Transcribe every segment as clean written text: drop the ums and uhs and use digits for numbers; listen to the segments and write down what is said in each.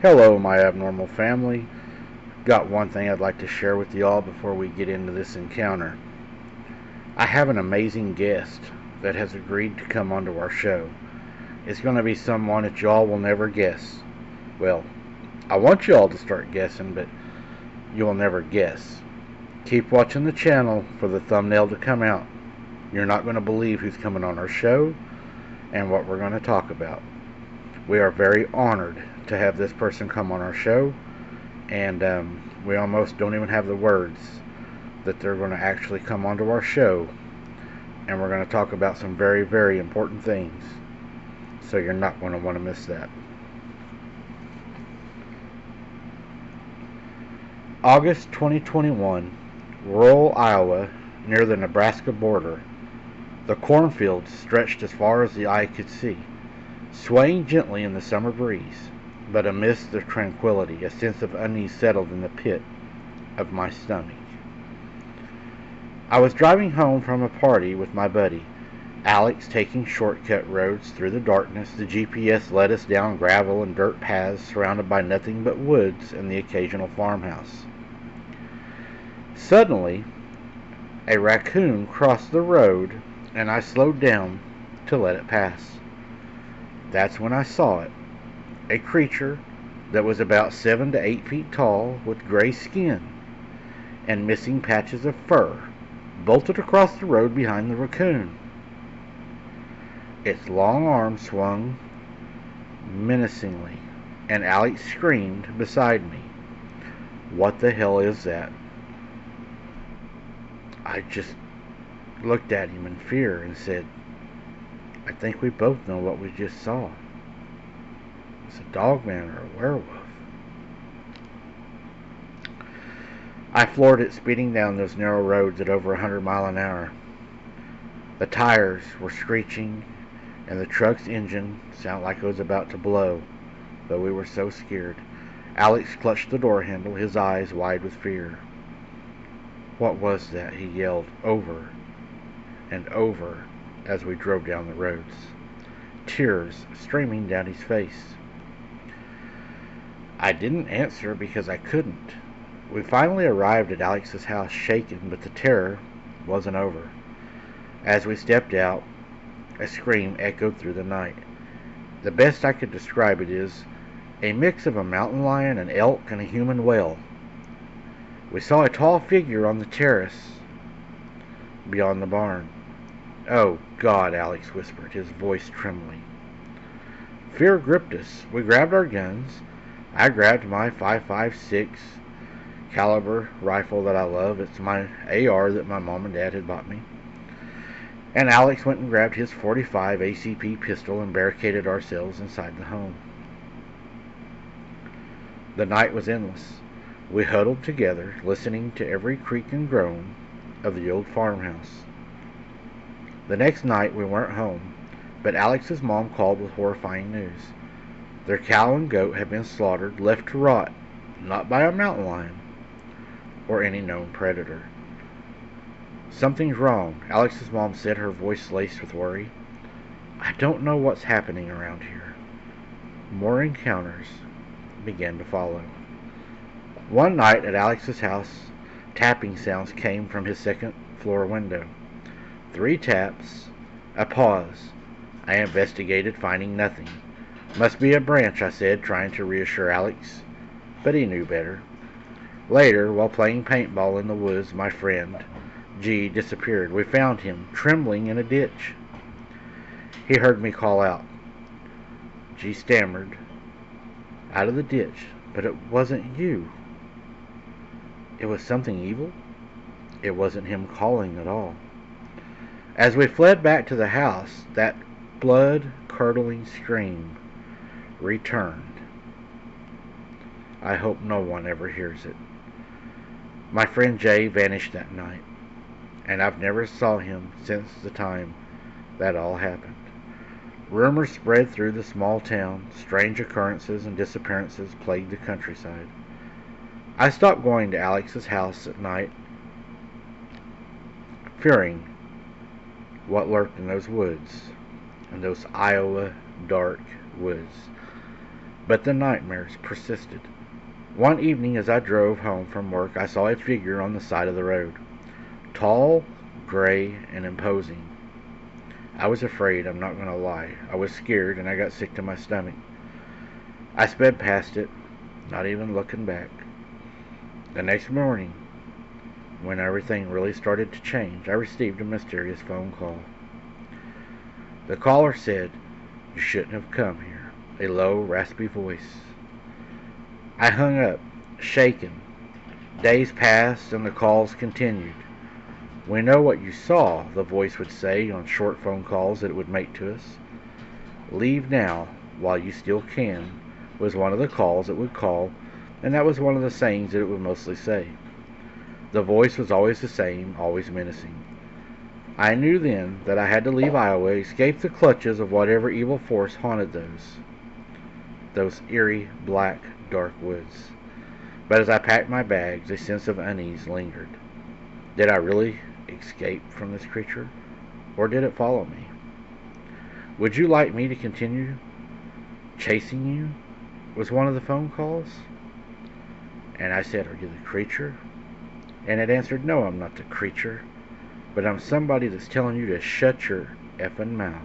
Hello, my abnormal family. Got one thing I'd like to share with y'all before we get into this encounter. I have an amazing guest that has agreed to come onto our show. It's going to be someone that y'all will never guess. Well, I want y'all to start guessing, but you will never guess. Keep watching the channel for the thumbnail to come out. You're not going to believe who's coming on our show and what we're going to talk about. We are very honored to have this person come on our show, and we almost don't even have the words that they're going to actually come onto our show, and we're going to talk about some very, very important things. So you're not going to want to miss that. August 2021, rural Iowa, near the Nebraska border. The cornfields stretched as far as the eye could see, swaying gently in the summer breeze, but amidst the tranquility, a sense of unease settled in the pit of my stomach. I was driving home from a party with my buddy, Alex, taking shortcut roads through the darkness. The GPS led us down gravel and dirt paths surrounded by nothing but woods and the occasional farmhouse. Suddenly, a raccoon crossed the road, and I slowed down to let it pass. That's when I saw it. A creature that was about 7 to 8 feet tall, with gray skin and missing patches of fur, bolted across the road behind the raccoon. Its long arms swung menacingly, and Alex screamed beside me. "What the hell is that?" I just looked at him in fear and said, "I think we both know what we just saw. It's a dogman or a werewolf." I floored it, speeding down those narrow roads at over 100 miles an hour. The tires were screeching, and the truck's engine sounded like it was about to blow, but we were so scared. Alex clutched the door handle, his eyes wide with fear. "What was that?" he yelled over and over as we drove down the roads, tears streaming down his face. I didn't answer because I couldn't. We finally arrived at Alex's house, shaken, but the terror wasn't over. As we stepped out, a scream echoed through the night. The best I could describe it is a mix of a mountain lion, an elk, and a human whale. We saw a tall figure on the terrace beyond the barn. "Oh, God," Alex whispered, his voice trembling. Fear gripped us. We grabbed our guns. I grabbed my .556 caliber rifle that I love. It's my AR that my mom and dad had bought me. And Alex went and grabbed his .45 ACP pistol and barricaded ourselves inside the home. The night was endless. We huddled together, listening to every creak and groan of the old farmhouse. The next night we weren't home, but Alex's mom called with horrifying news. Their cow and goat had been slaughtered, left to rot, not by a mountain lion or any known predator. "Something's wrong," Alex's mom said, her voice laced with worry. "I don't know what's happening around here." More encounters began to follow. One night at Alex's house, tapping sounds came from his second-floor window. 3 taps, a pause. I investigated, finding nothing. "Must be a branch," I said, trying to reassure Alex, but he knew better. Later, while playing paintball in the woods, my friend, G, disappeared. We found him, trembling in a ditch. He heard me call out. G stammered, "Out of the ditch, but it wasn't you." It was something evil? It wasn't him calling at all. As we fled back to the house, that blood-curdling scream returned. I hope no one ever hears it. My friend Jay vanished that night, and I've never saw him since the time that all happened. Rumors spread through the small town. Strange occurrences and disappearances plagued the countryside. I stopped going to Alex's house at night, fearing what lurked in those woods, in those Iowa dark woods. But the nightmares persisted. One evening as I drove home from work, I saw a figure on the side of the road. Tall, gray, and imposing. I was afraid, I'm not going to lie. I was scared and I got sick to my stomach. I sped past it, not even looking back. The next morning, when everything really started to change, I received a mysterious phone call. The caller said, "You shouldn't have come here." A low, raspy voice. I hung up, shaken. Days passed and the calls continued. "We know what you saw," the voice would say on short phone calls that it would make to us. "Leave now, while you still can," was one of the calls it would call, and that was one of the sayings that it would mostly say. The voice was always the same, always menacing. I knew then that I had to leave Iowa, escape the clutches of whatever evil force haunted those eerie, black, dark woods. But as I packed my bags, a sense of unease lingered. Did I really escape from this creature, or did it follow me? "Would you like me to continue chasing you?" was one of the phone calls. And I said, "Are you the creature?" And it answered, "No, I'm not the creature, but I'm somebody that's telling you to shut your effing mouth."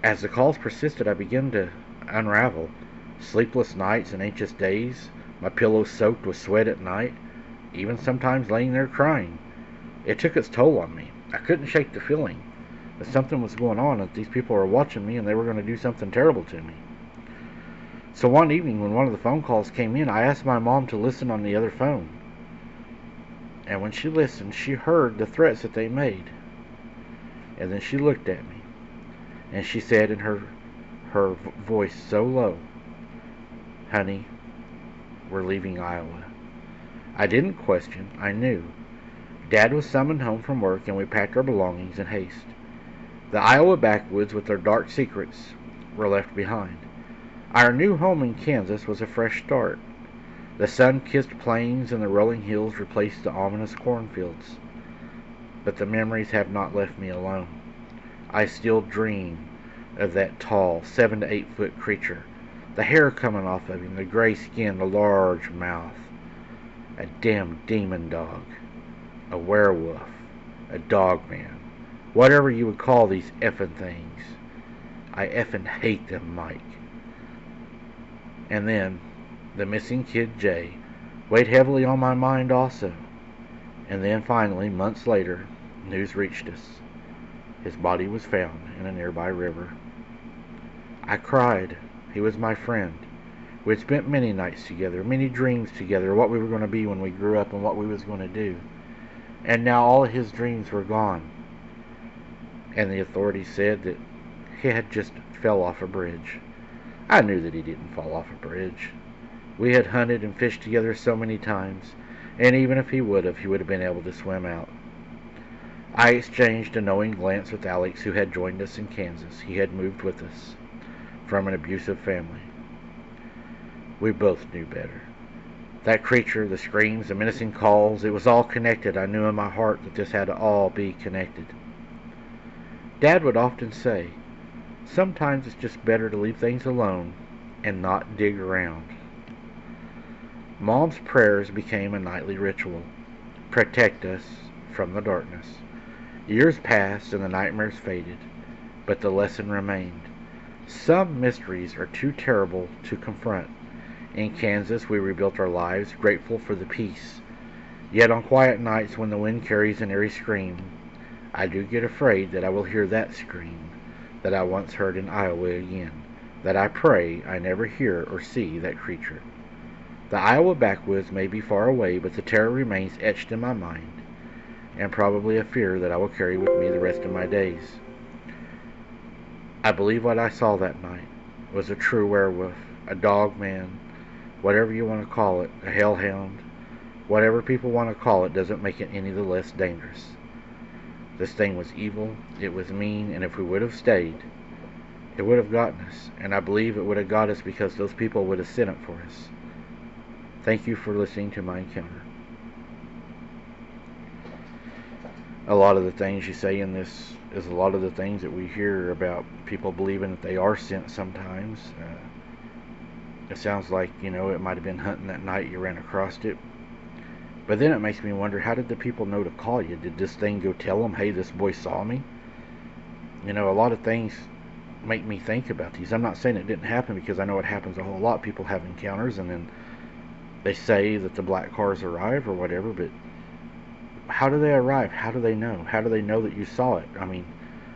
As the calls persisted, I began to unravel. Sleepless nights and anxious days, my pillow soaked with sweat at night, even sometimes laying there crying. It took its toll on me. I couldn't shake the feeling that something was going on, that these people were watching me and they were going to do something terrible to me. So one evening when one of the phone calls came in, I asked my mom to listen on the other phone. And when she listened, she heard the threats that they made. And then she looked at me, and she said in her voice so low, "Honey, we're leaving Iowa." I didn't question, I knew. Dad was summoned home from work, and we packed our belongings in haste. The Iowa backwoods with their dark secrets were left behind. Our new home in Kansas was a fresh start. The sun-kissed plains and the rolling hills replaced the ominous cornfields. But the memories have not left me alone. I still dream of that tall, 7 to 8 foot creature, the hair coming off of him, the gray skin, the large mouth. A damn demon dog, a werewolf, a dogman, whatever you would call these effing things. I effing hate them, Mike. And then, the missing kid Jay weighed heavily on my mind also. And then finally, months later, news reached us. His body was found in a nearby river. I cried. He was my friend. We had spent many nights together, many dreams together, what we were going to be when we grew up and what we was going to do. And now all of his dreams were gone. And the authorities said that he had just fell off a bridge. I knew that he didn't fall off a bridge. We had hunted and fished together so many times, and even if he would have been able to swim out. I exchanged a knowing glance with Alex, who had joined us in Kansas. He had moved with us from an abusive family. We both knew better. That creature, the screams, the menacing calls, it was all connected. I knew in my heart that this had to all be connected. Dad would often say, sometimes it's just better to leave things alone and not dig around. Mom's prayers became a nightly ritual. Protect us from the darkness. Years passed and the nightmares faded, but the lesson remained. Some mysteries are too terrible to confront. In Kansas, we rebuilt our lives, grateful for the peace. Yet on quiet nights when the wind carries an eerie scream, I do get afraid that I will hear that scream that I once heard in Iowa again, that I pray I never hear or see that creature. The Iowa backwoods may be far away, but the terror remains etched in my mind, and probably a fear that I will carry with me the rest of my days. I believe what I saw that night was a true werewolf, a dogman, whatever you want to call it, a hellhound. Whatever people want to call it doesn't make it any the less dangerous. This thing was evil, it was mean, and if we would have stayed, it would have gotten us. And I believe it would have got us because those people would have sent it for us. Thank you for listening to my encounter. A lot of the things you say in this is a lot of the things that we hear about people believing that they are sent sometimes. It sounds like, it might have been hunting that night, you ran across it. But then it makes me wonder, how did the people know to call you? Did this thing go tell them, hey, this boy saw me? A lot of things make me think about these. I'm not saying it didn't happen, because I know it happens a whole lot. People have encounters and then they say that the black cars arrive or whatever, but how do they arrive? How do they know? How do they know that you saw it? I mean,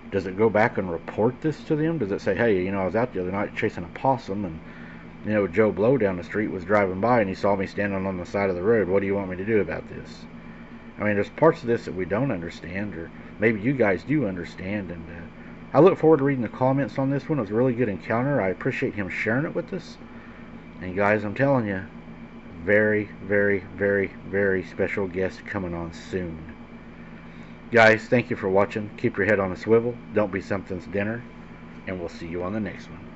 does it go back and report this to them? Does it say, hey, I was out the other night chasing a possum, and Joe Blow down the street was driving by and he saw me standing on the side of the road. What do you want me to do about this? I mean, there's parts of this that we don't understand, or maybe you guys do understand, and I look forward to reading the comments on this one. It was a really good encounter. I appreciate him sharing it with us. And guys, I'm telling you, very, very, very, very special guest coming on soon. Guys, thank you for watching. Keep your head on a swivel. Don't be something's dinner. And we'll see you on the next one.